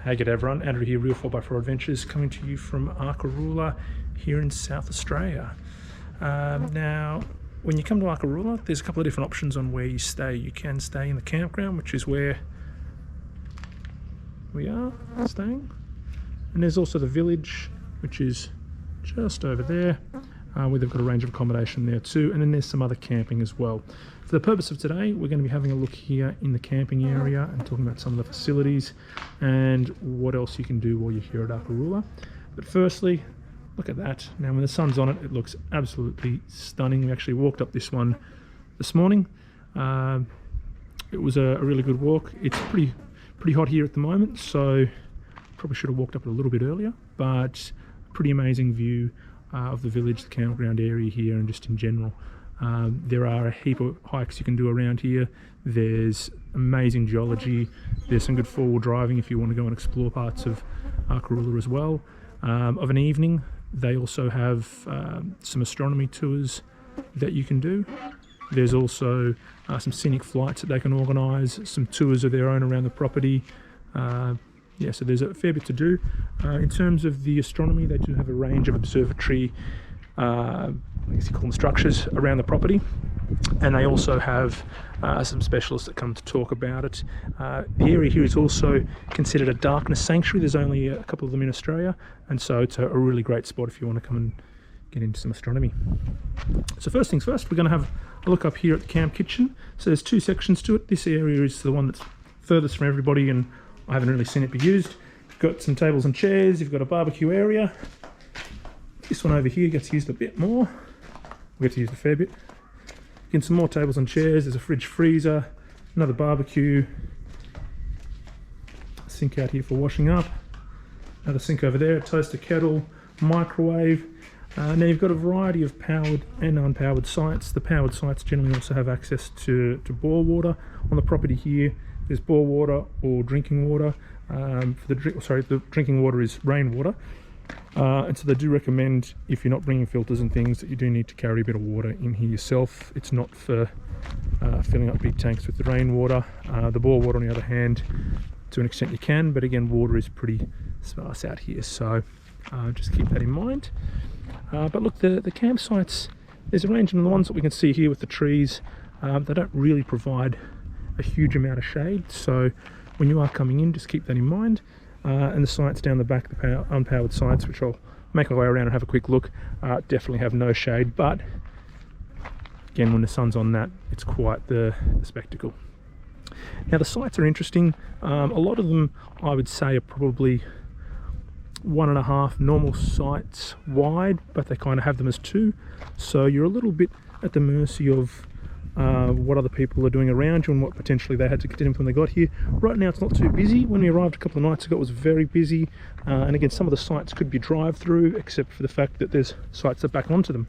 Hey, g'day everyone, Andrew here, Real 4x4 Adventures, coming to you from Arkaroola here in South Australia. Now, when you come to Arkaroola, there's a couple of different options on where you stay. You can stay in the campground, which is where we are staying. And there's also the village, which is just over there, where they've got a range of accommodation there too. And then there's some other camping as well. For the purpose of today, we're going to be having a look here in the camping area and talking about some of the facilities and what else you can do while you're here at Arkaroola. But firstly, look at that. Now when the sun's on it, it looks absolutely stunning. We actually walked up this one this morning. It was a really good walk. It's pretty hot here at the moment, so probably should have walked up a little bit earlier, but pretty amazing view of the village, the campground area here, and just in general. There are a heap of hikes you can do around here. There's amazing geology. There's some good four-wheel driving if you want to go and explore parts of Arkaroola as well. Of an evening, they also have some astronomy tours that you can do. There's also some scenic flights that they can organise, some tours of their own around the property. Yeah, so there's a fair bit to do. In terms of the astronomy, they do have a range of observatory I guess you call them structures around the property, and they also have some specialists that come to talk about it. The area here is also considered a darkness sanctuary. There's only a couple of them in Australia, and so it's a really great spot if you want to come and get into some astronomy. So first things first, we're going to have a look up here at the camp kitchen. So there's two sections to it. This area is the one that's furthest from everybody, and I haven't really seen it be used. You've got some tables and chairs, you've got a barbecue area. This one over here gets used a bit more. We get to use a fair bit. Again, some more tables and chairs. There's a fridge freezer, another barbecue, a sink out here for washing up, another sink over there, a toaster kettle, microwave. Now you've got a variety of powered and unpowered sites. The powered sites generally also have access to bore water. On the property here, there's bore water or drinking water. The drinking water is rainwater. And so they do recommend, if you're not bringing filters and things, that you do need to carry a bit of water in here yourself. It's not for filling up big tanks with the rainwater. The bore water, on the other hand, to an extent you can, but again, water is pretty sparse out here, so just keep that in mind. But look, the campsites, there's a range of them. The ones that we can see here with the trees, they don't really provide a huge amount of shade, so when you are coming in, just keep that in mind. And the sites down the back, the unpowered sites, which I'll make my way around and have a quick look, definitely have no shade, but again, when the sun's on that, it's quite the spectacle. Now the sites are interesting. A lot of them, I would say, are probably 1.5 normal sites wide, but they kind of have them as 2, so you're a little bit at the mercy of what other people are doing around you and what potentially they had to contend with when they got here. Right now it's not too busy. When we arrived a couple of nights ago, it was very busy, and again, some of the sites could be drive-through, except for the fact that there's sites that back onto them.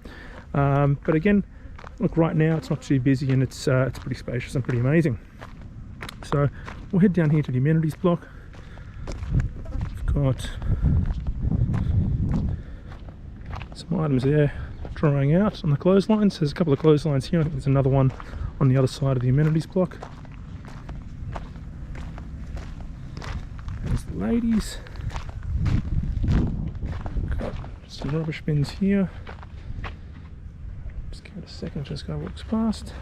But again, look, right now it's not too busy, and it's pretty spacious and pretty amazing. So we'll head down here to the amenities block. We've got some items there drying out on the clotheslines. There's a couple of clotheslines here. I think there's another one on the other side of the amenities block. There's the ladies. Got some rubbish bins here. Just give it a second, just go walks past.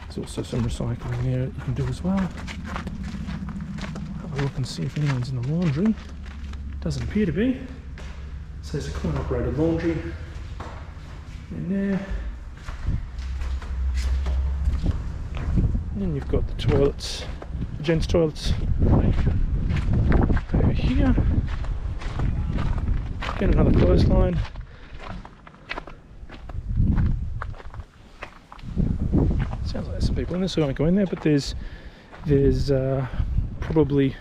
There's also some recycling there that you can do as well. Have a look and see if anyone's in the laundry. Doesn't appear to be. So there's a coin operated laundry in there. And then you've got the toilets, the gents' toilets over here. Again, another clothesline. Sounds like there's some people in there, so I won't go in there, but there's probably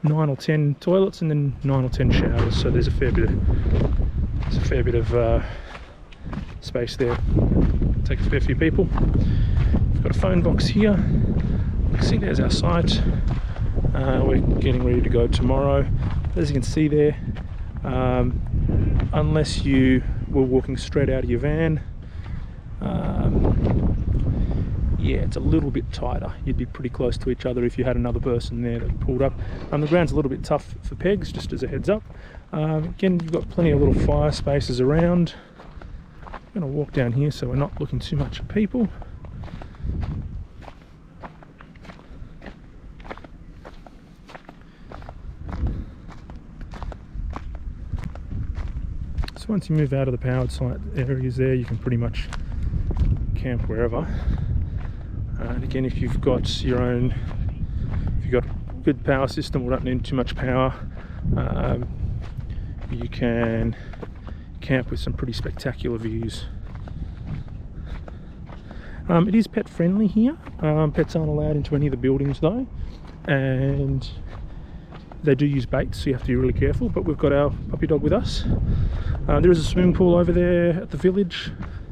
9 or 10 toilets and then 9 or 10 showers, so there's a fair bit of space there. Takes a fair few people. We've got a phone box here. See, there's our site. We're getting ready to go tomorrow. As you can see there, unless you were walking straight out of your van, yeah, it's a little bit tighter. You'd be pretty close to each other if you had another person there that pulled up. The ground's a little bit tough for pegs, just as a heads up. Again, you've got plenty of little fire spaces around. I'm going to walk down here so we're not looking too much at people. So once you move out of the powered site areas there, you can pretty much camp wherever. And again, if you've got your own, if you've got a good power system or don't need too much power, you can camp with some pretty spectacular views. It is pet friendly here. Pets aren't allowed into any of the buildings though, and they do use baits, so you have to be really careful. But we've got our puppy dog with us. There is a swimming pool over there at the village.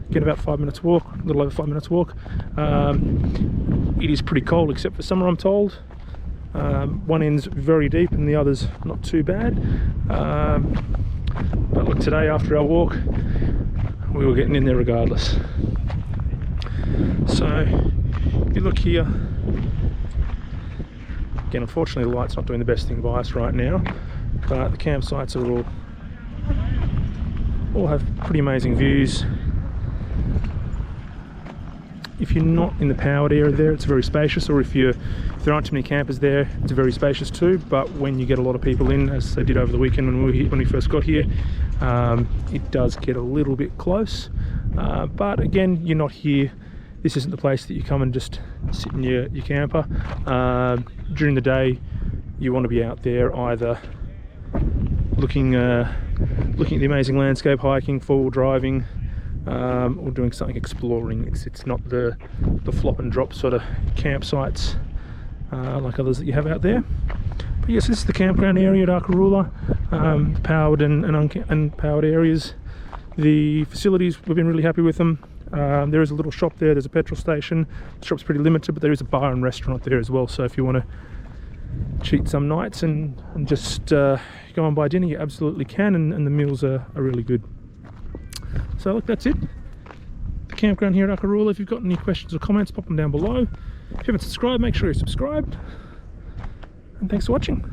Again, about 5 minutes walk, a little over 5 minutes walk. It is pretty cold, except for summer, I'm told. One end's very deep and the other's not too bad. But look, today after our walk, we were getting in there regardless. So, if you look here, again, unfortunately the light's not doing the best thing by us right now, but the campsites are all have pretty amazing views. If you're not in the powered area there, it's very spacious, or if there aren't too many campers there, it's very spacious too. But when you get a lot of people in, as they did over the weekend when we first got here, it does get a little bit close. But again, you're not here. This isn't the place that you come and just sit in your camper. During the day, you want to be out there either looking at the amazing landscape, hiking, four-wheel driving, or doing something exploring. It's not the flop and drop sort of campsites like others that you have out there. But yes, this is the campground area at Arkaroola. Powered and unpowered areas. The facilities, we've been really happy with them. There is a little shop there, there's a petrol station. The shop's pretty limited, but there is a bar and restaurant there as well, so if you want to cheat some nights and just go and buy dinner, you absolutely can, and the meals are really good. So look, that's it. The campground here at Arkaroola. If you've got any questions or comments, pop them down below. If you haven't subscribed, make sure you're subscribed. And thanks for watching.